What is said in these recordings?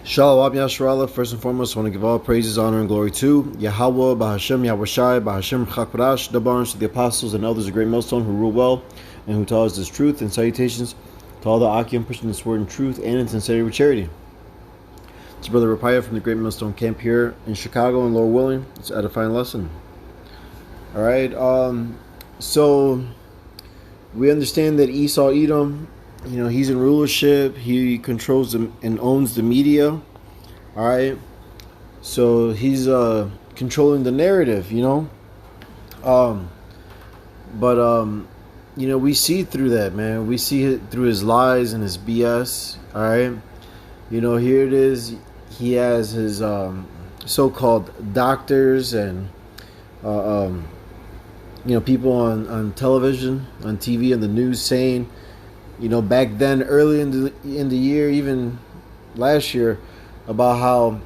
Shalom Yasharallah. First and foremost, I want to give all praises, honor, and glory to Yahweh, Bahashem, Yahushai, Bahashem, Chakbarash, Dabarns to the apostles and elders of Great Millstone who rule well and who taught us this truth, and salutations to all the Akim pushing this word in truth and in sincerity with charity. It's Brother Rapaya from the Great Millstone Camp here in Chicago, and Lord willing, it's an edifying lesson. Alright, so we understand that Esau Edom, he's in rulership. He controls and owns the media. All right, so he's controlling the narrative. We see through that, man. We see it through his lies and his BS. All right, here it is. He has his so-called doctors and people on television, on TV, on the news saying, back then, early in the year, even last year, about how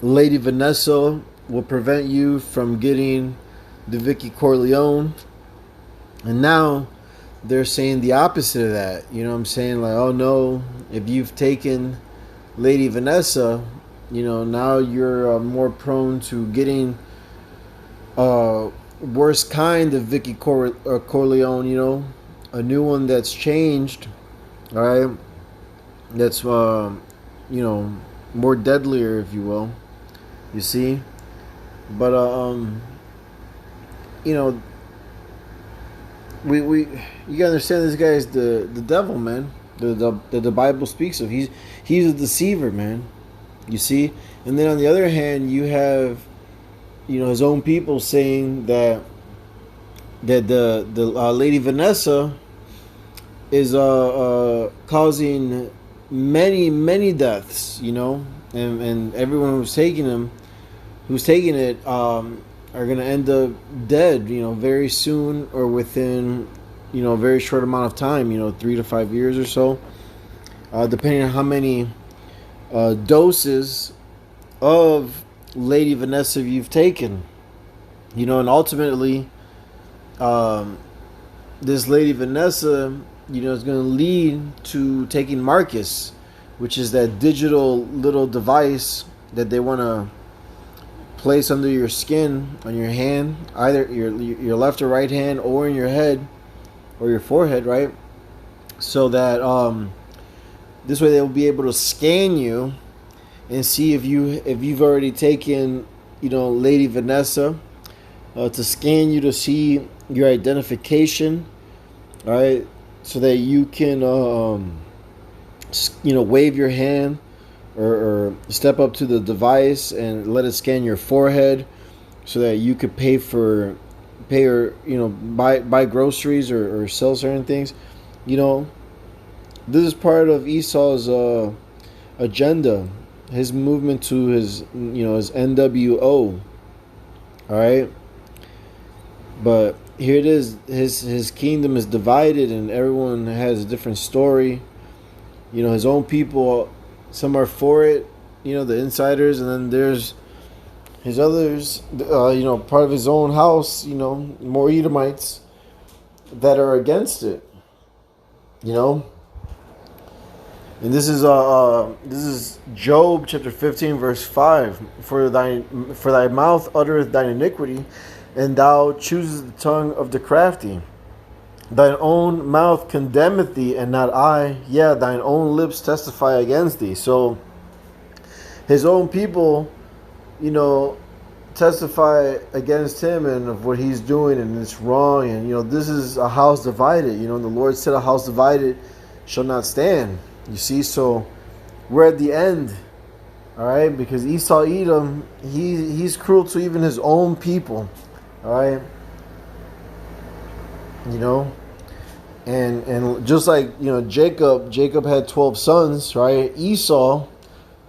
Lady Vanessa will prevent you from getting the Vicky Corleone. And now they're saying the opposite of that. I'm saying? Like, oh no, if you've taken Lady Vanessa, now you're more prone to getting worst kind of Vicky Corleone, a new one that's changed, all right, that's more deadlier, if you will, you see. But we you gotta understand, this guy is the devil, man. The Bible speaks of. He's a deceiver, man, you see. And then on the other hand, you have his own people saying that the Lady Vanessa is causing many deaths, and everyone who's taking it are gonna end up dead, very soon, or within a very short amount of time, 3 to 5 years or so, depending on how many doses of Lady Vanessa you've taken, and ultimately this Lady Vanessa is going to lead to taking Marcus, which is that digital little device that they want to place under your skin, on your hand, either your left or right hand, or in your head or your forehead, right? So that this way they'll be able to scan you and see if you've already taken Lady Vanessa, to scan you to see your identification, all right, so that you can wave your hand or step up to the device and let it scan your forehead, so that you could pay or buy groceries or sell certain things. This is part of Esau's agenda, his movement to his his NWO, all right. But here it is, his kingdom is divided, and everyone has a different story. His own people, some are for it, the insiders, and then there's his others, part of his own house, more Edomites that are against it, And this is Job chapter 15 verse 5. For thy mouth uttereth thine iniquity, and thou choosest the tongue of the crafty. Thine own mouth condemneth thee, and not I. Yeah, thine own lips testify against thee. So his own people, testify against him and of what he's doing, and it's wrong. And this is a house divided. The Lord said, a house divided shall not stand. You see, so we're at the end, all right, because Esau Edom, he's cruel to even his own people, all right, and just like Jacob had 12 sons, right? Esau,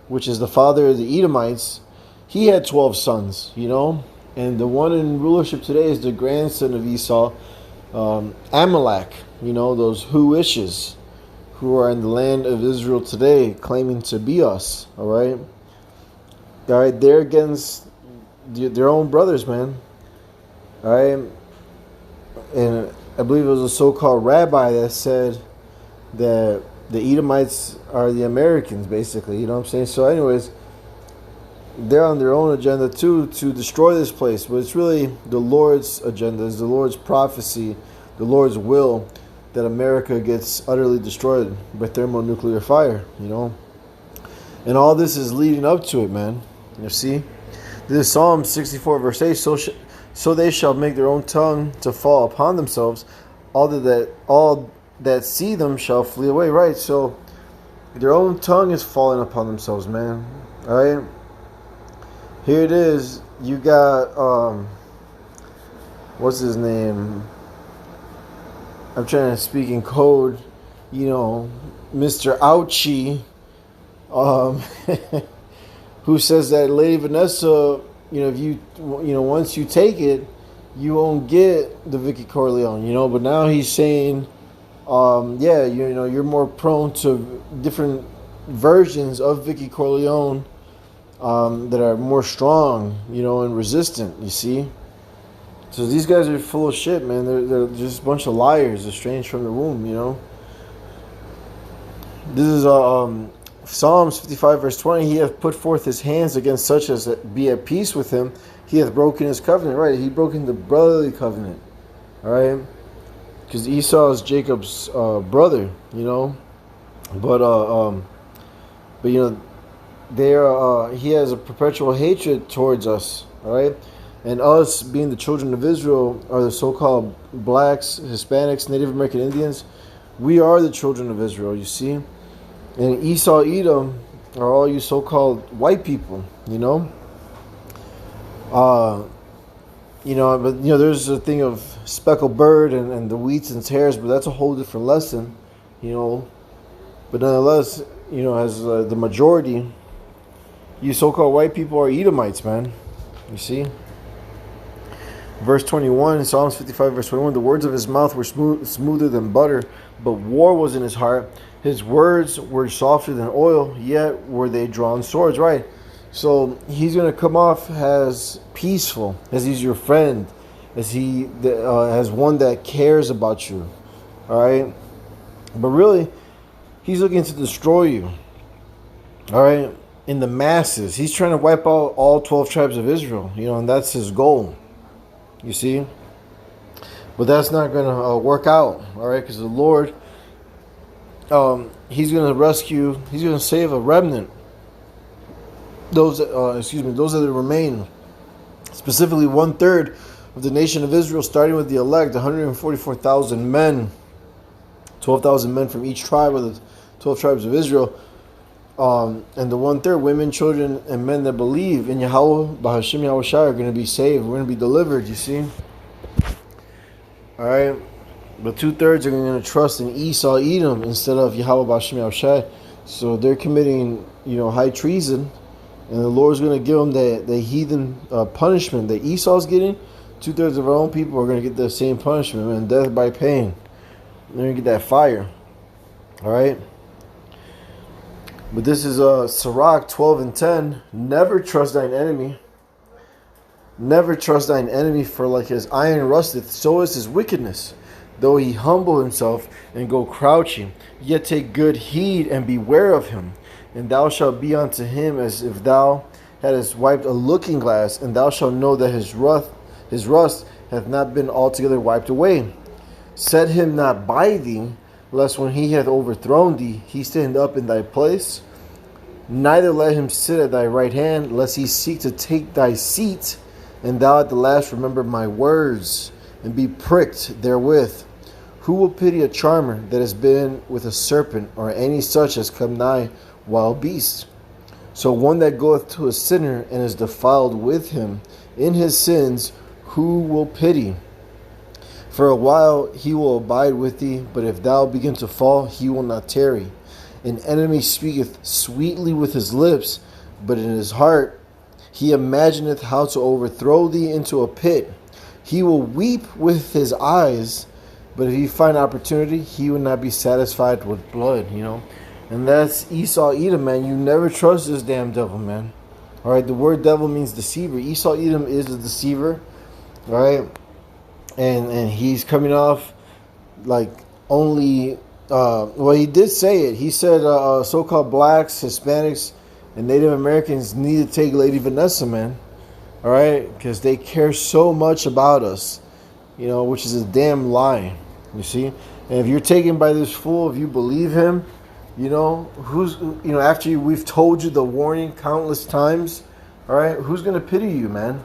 which is the father of the Edomites, he had 12 sons, and the one in rulership today is the grandson of Esau, Amalek, those Huishes, who are in the land of Israel today, claiming to be us. All right, they're against their own brothers, man. All right, and I believe it was a so-called rabbi that said that The Edomites are the Americans, basically. You know what I'm saying? So, anyways, they're on their own agenda too to destroy this place. But it's really the Lord's agenda, it's the Lord's prophecy, the Lord's will that America gets utterly destroyed by thermonuclear fire, you know? And all this is leading up to it, man. You see? This is Psalm 64, verse 8. So they shall make their own tongue to fall upon themselves. All that see them shall flee away. Right? So their own tongue is falling upon themselves, man. All right? Here it is. You got, what's his name? I'm trying to speak in code. You know, Mr. Ouchie. Who says that Lady Vanessa, you know, if once you take it, you won't get the Vicky Corleone, you know. But now he's saying, yeah, you know, you're more prone to different versions of Vicky Corleone that are more strong, you know, and resistant. You see, so these guys are full of shit, man. They're just a bunch of liars, estranged from the womb, you know. This is Psalms 55 verse 20, he hath put forth his hands against such as be at peace with him. He hath broken his covenant. Right, he broken the brotherly covenant. All right, because Esau is Jacob's brother, you know. But you know, they are. He has a perpetual hatred towards us. All right, and us being the children of Israel are the so-called blacks, Hispanics, Native American Indians. We are the children of Israel. You see. And Esau, Edom are all you so-called white people, you know. You know, but you know, there's a thing of speckled bird and the wheats and tares, but that's a whole different lesson, you know. But nonetheless, you know, as the majority, you so-called white people are Edomites, man. You see. Verse 21, Psalms 55, verse 21, the words of his mouth were smoother than butter, but war was in his heart. His words were softer than oil, yet were they drawn swords. Right. So he's going to come off as peaceful, as he's your friend, as he as one that cares about you. All right. But really, he's looking to destroy you. All right. In the masses. He's trying to wipe out all 12 tribes of Israel, you know, and that's his goal. You see? But that's not going to work out. All right. Because the Lord, he's going to rescue, he's going to save a remnant. Those that remain. Specifically 1/3 of the nation of Israel, starting with the elect, 144,000 men. 12,000 men from each tribe of the 12 tribes of Israel. And the 1/3, women, children, and men that believe in Yahweh, Bahashim Yahweh Shai, are going to be saved. We're going to be delivered, you see. Alright. But 2/3 are going to trust in Esau, Edom, instead of Yahweh, Bahashim Yahweh Shai. So they're committing, you know, high treason. And the Lord's going to give them the heathen punishment that Esau's getting. 2/3 of our own people are going to get the same punishment, man. Death by pain. They're going to get that fire. Alright. But this is Sirach 12:10. Never trust thine enemy. Never trust thine enemy, for like as iron rusteth, so is his wickedness. Though he humble himself and go crouching, yet take good heed and beware of him. And thou shalt be unto him as if thou hadst wiped a looking glass, and thou shalt know that his rust hath not been altogether wiped away. Set him not by thee, lest when he hath overthrown thee, he stand up in thy place. Neither let him sit at thy right hand, lest he seek to take thy seat, and thou at the last remember my words, and be pricked therewith. Who will pity a charmer that has been with a serpent, or any such as come nigh wild beasts? So one that goeth to a sinner, and is defiled with him in his sins, who will pity? For a while he will abide with thee, but if thou begin to fall, he will not tarry. An enemy speaketh sweetly with his lips, but in his heart he imagineth how to overthrow thee into a pit. He will weep with his eyes, but if he find opportunity, he will not be satisfied with blood, you know. And that's Esau, Edom, man. You never trust this damn devil, man. All right, the word devil means deceiver. Esau, Edom is the deceiver, all right? And he's coming off like only Well, he did say it. He said so-called blacks, Hispanics, and Native Americans need to take Lady Vanessa, man. All right, because they care so much about us, which is a damn lie. You see, and if you're taken by this fool, if you believe him, after we've told you the warning countless times, all right, who's gonna pity you, man?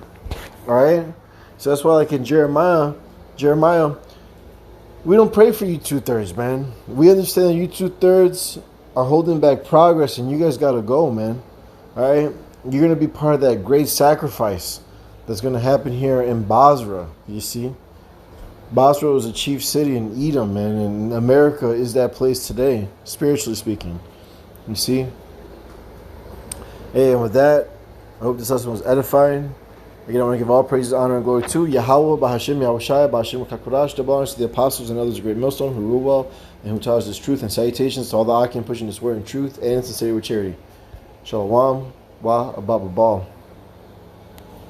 All right, so that's why, like in Jeremiah, we don't pray for you 2/3, man. We understand you 2/3 are holding back progress, and you guys gotta go, man. All right, you're gonna be part of that great sacrifice that's gonna happen here in Basra. You see, Basra was a chief city in Edom, man, and America is that place today, spiritually speaking. You see. Hey, and with that, I hope this lesson was edifying. Again, I want to give all praises, honor, and glory to Yahweh, Bahashim, Yahushai, Bahashim, Kakurash, Dabbalah, to the apostles and others of great millstone who rule well and who taught us this truth, and salutations to all the Akim pushing this word in truth and sincerity with charity. Shalom, wa, ababa ball.